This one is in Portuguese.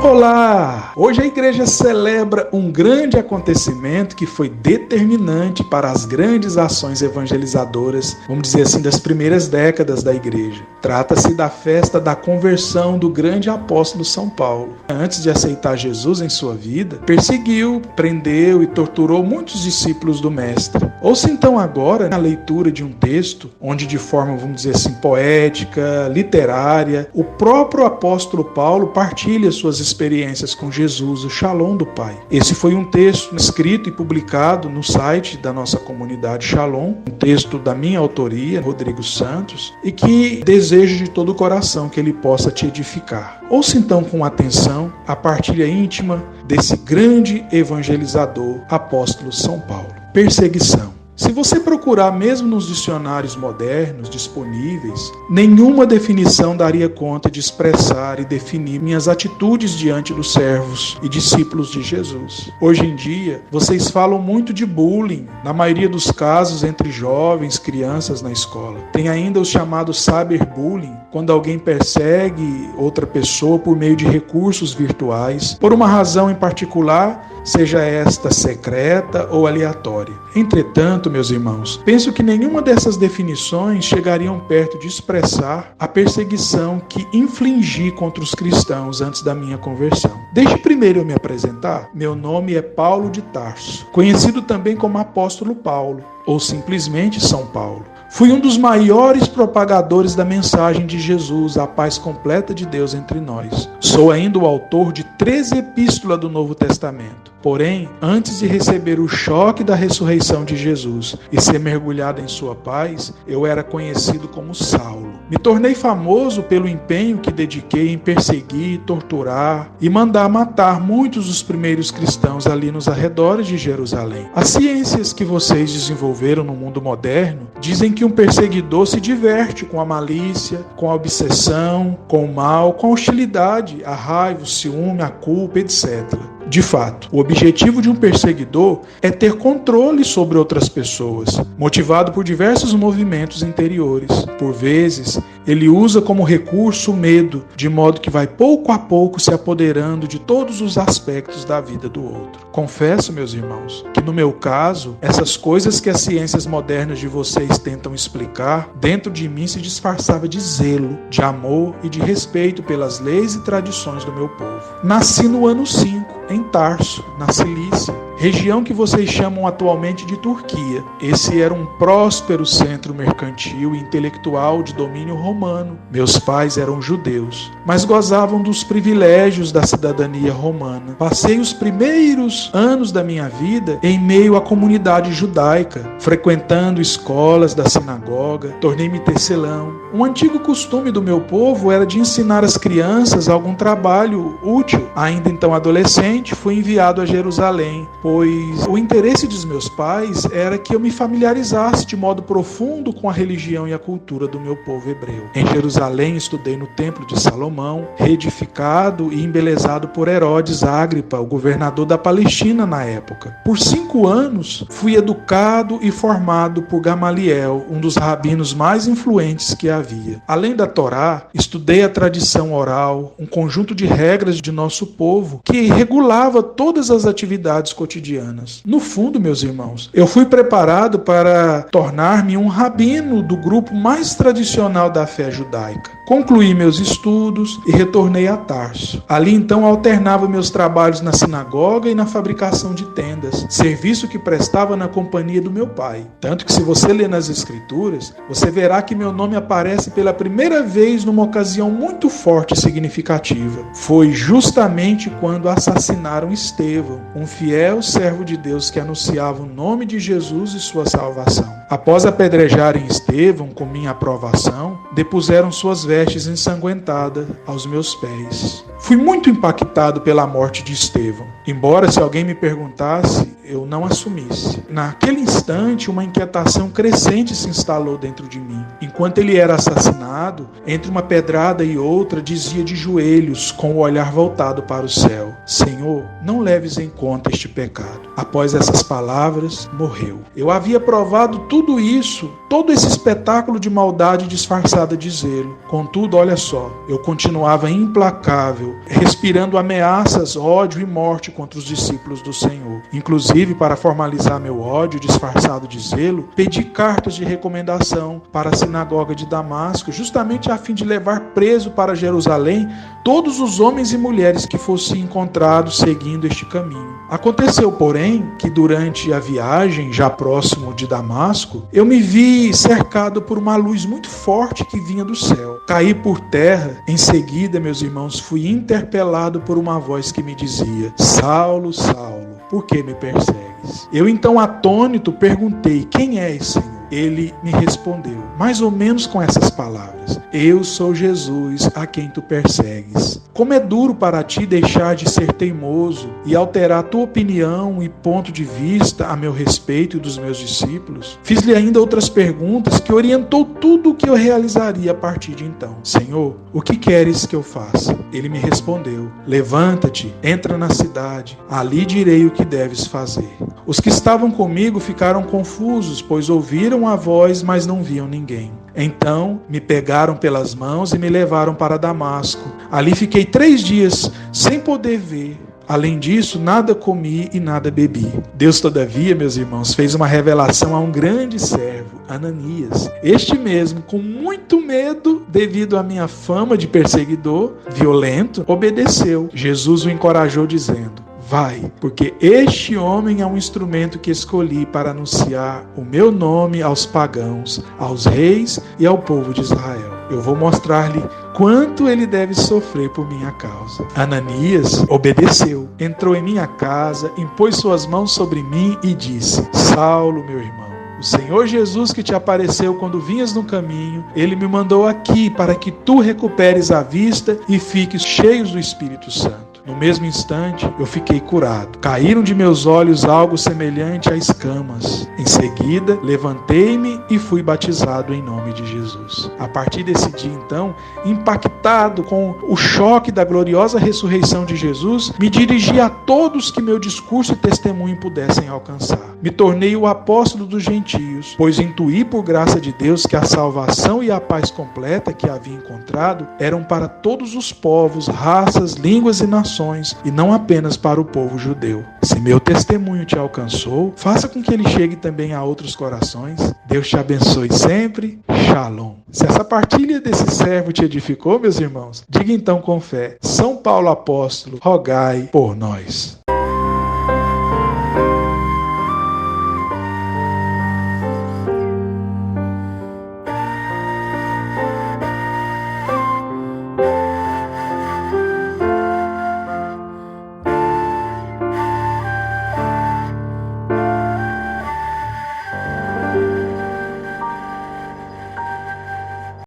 Olá! Hoje a igreja celebra um grande acontecimento que foi determinante para as grandes ações evangelizadoras, vamos dizer assim, das primeiras décadas da igreja. Trata-se da festa da conversão do grande apóstolo São Paulo. Antes de aceitar Jesus em sua vida, perseguiu, prendeu e torturou muitos discípulos do Mestre. Ouça então agora a leitura de um texto onde, de forma, vamos dizer assim, poética, literária, o próprio apóstolo Paulo partilha suas experiências com Jesus, o Shalom do Pai. Esse foi um texto escrito e publicado no site da nossa comunidade Shalom, um texto da minha autoria, Rodrigo Santos, e que desejo de todo o coração que ele possa te edificar. Ouça então com atenção a partilha íntima desse grande evangelizador, apóstolo São Paulo. Perseguição. Se você procurar mesmo nos dicionários modernos disponíveis, nenhuma definição daria conta de expressar e definir minhas atitudes diante dos servos e discípulos de Jesus. Hoje em dia, vocês falam muito de bullying, na maioria dos casos entre jovens, crianças na escola. Tem ainda o chamado cyberbullying, quando alguém persegue outra pessoa por meio de recursos virtuais, por uma razão em particular, seja esta secreta ou aleatória. Entretanto, meus irmãos, penso que nenhuma dessas definições chegariam perto de expressar a perseguição que infligi contra os cristãos antes da minha conversão. Deixe primeiro eu me apresentar. Meu nome é Paulo de Tarso, conhecido também como Apóstolo Paulo, ou simplesmente São Paulo. Fui um dos maiores propagadores da mensagem de Jesus, a paz completa de Deus entre nós. Sou ainda o autor de 13 epístolas do Novo Testamento. Porém, antes de receber o choque da ressurreição de Jesus e ser mergulhado em sua paz, eu era conhecido como Saulo. Me tornei famoso pelo empenho que dediquei em perseguir, torturar e mandar matar muitos dos primeiros cristãos ali nos arredores de Jerusalém. As ciências que vocês desenvolveram no mundo moderno dizem que um perseguidor se diverte com a malícia, com a obsessão, com o mal, com a hostilidade, a raiva, o ciúme, a culpa, etc. De fato, o objetivo de um perseguidor é ter controle sobre outras pessoas, motivado por diversos movimentos interiores. Por vezes, ele usa como recurso o medo, de modo que vai pouco a pouco se apoderando de todos os aspectos da vida do outro. Confesso, meus irmãos, que no meu caso, essas coisas que as ciências modernas de vocês tentam explicar, dentro de mim se disfarçava de zelo, de amor e de respeito pelas leis e tradições do meu povo. Nasci no ano 5, em Tarso, na Cilícia, região que vocês chamam atualmente de Turquia. Esse era um próspero centro mercantil e intelectual de domínio romano. Meus pais eram judeus, mas gozavam dos privilégios da cidadania romana. Passei os primeiros anos da minha vida em meio à comunidade judaica, frequentando escolas da sinagoga, tornei-me tecelão. Um antigo costume do meu povo era de ensinar às crianças algum trabalho útil. Ainda então adolescente, fui enviado a Jerusalém, pois o interesse dos meus pais era que eu me familiarizasse de modo profundo com a religião e a cultura do meu povo hebreu. Em Jerusalém estudei no Templo de Salomão, reedificado e embelezado por Herodes Agripa, o governador da Palestina na época. Por 5 anos fui educado e formado por Gamaliel, um dos rabinos mais influentes que havia. Além da Torá, estudei a tradição oral, um conjunto de regras de nosso povo que regulava todas as atividades cotidianas. No fundo, meus irmãos, eu fui preparado para tornar-me um rabino do grupo mais tradicional da fé judaica. Concluí meus estudos e retornei a Tarso. Ali então alternava meus trabalhos na sinagoga e na fabricação de tendas, serviço que prestava na companhia do meu pai. Tanto que se você ler nas escrituras, você verá que meu nome aparece pela primeira vez numa ocasião muito forte e significativa. Foi justamente quando assassinaram Estevão, um fiel servo de Deus que anunciava o nome de Jesus e sua salvação. Após apedrejarem Estevão com minha aprovação, depuseram suas vestes ensanguentadas aos meus pés. Fui muito impactado pela morte de Estevão. Embora, se alguém me perguntasse, eu não assumisse. Naquele instante, uma inquietação crescente se instalou dentro de mim. Enquanto ele era assassinado, entre uma pedrada e outra, dizia de joelhos, com o olhar voltado para o céu: Senhor, não leves em conta este pecado. Após essas palavras, morreu. Eu havia provado tudo isso, todo esse espetáculo de maldade disfarçada de zelo. Contudo, olha só, eu continuava implacável, respirando ameaças, ódio e morte contra os discípulos do Senhor. Inclusive, para formalizar meu ódio disfarçado de zelo, pedi cartas de recomendação para a sinagoga de Damasco, justamente a fim de levar preso para Jerusalém todos os homens e mulheres que fossem encontrados seguindo este caminho. Aconteceu, porém, que durante a viagem, já próximo de Damasco, eu me vi cercado por uma luz muito forte que vinha do céu. Caí por terra. Em seguida, meus irmãos, fui interpelado por uma voz que me dizia: Saulo, Saulo, por que me persegues? Eu então, atônito, perguntei: quem és, Senhor? Ele me respondeu, mais ou menos com essas palavras: eu sou Jesus a quem tu persegues. Como é duro para ti deixar de ser teimoso e alterar tua opinião e ponto de vista a meu respeito e dos meus discípulos. Fiz-lhe ainda outras perguntas que orientou tudo o que eu realizaria a partir de então. Senhor, o que queres que eu faça? Ele me respondeu: levanta-te, entra na cidade, ali direi o que deves fazer. Os que estavam comigo ficaram confusos, pois ouviram a voz, mas não viam ninguém. Então me pegaram pelas mãos e me levaram para Damasco. Ali fiquei 3 dias sem poder ver. Além disso, nada comi e nada bebi. Deus, todavia, meus irmãos, fez uma revelação a um grande servo, Ananias. Este mesmo, com muito medo, devido à minha fama de perseguidor violento, obedeceu. Jesus o encorajou dizendo: vai, porque este homem é um instrumento que escolhi para anunciar o meu nome aos pagãos, aos reis e ao povo de Israel. Eu vou mostrar-lhe quanto ele deve sofrer por minha causa. Ananias obedeceu, entrou em minha casa, impôs suas mãos sobre mim e disse: Saulo, meu irmão, o Senhor Jesus que te apareceu quando vinhas no caminho, ele me mandou aqui para que tu recuperes a vista e fiques cheio do Espírito Santo. No mesmo instante, eu fiquei curado. Caíram de meus olhos algo semelhante a escamas. Em seguida, levantei-me e fui batizado em nome de Jesus. A partir desse dia, então, impactado com o choque da gloriosa ressurreição de Jesus, me dirigi a todos que meu discurso e testemunho pudessem alcançar. Me tornei o apóstolo dos gentios, pois intuí por graça de Deus que a salvação e a paz completa que havia encontrado eram para todos os povos, raças, línguas e nações, e não apenas para o povo judeu. Se meu testemunho te alcançou, faça com que ele chegue também a outros corações. Deus te abençoe sempre. Shalom. Se essa partilha desse servo te edificou, meus irmãos, diga então com fé: São Paulo apóstolo, rogai por nós.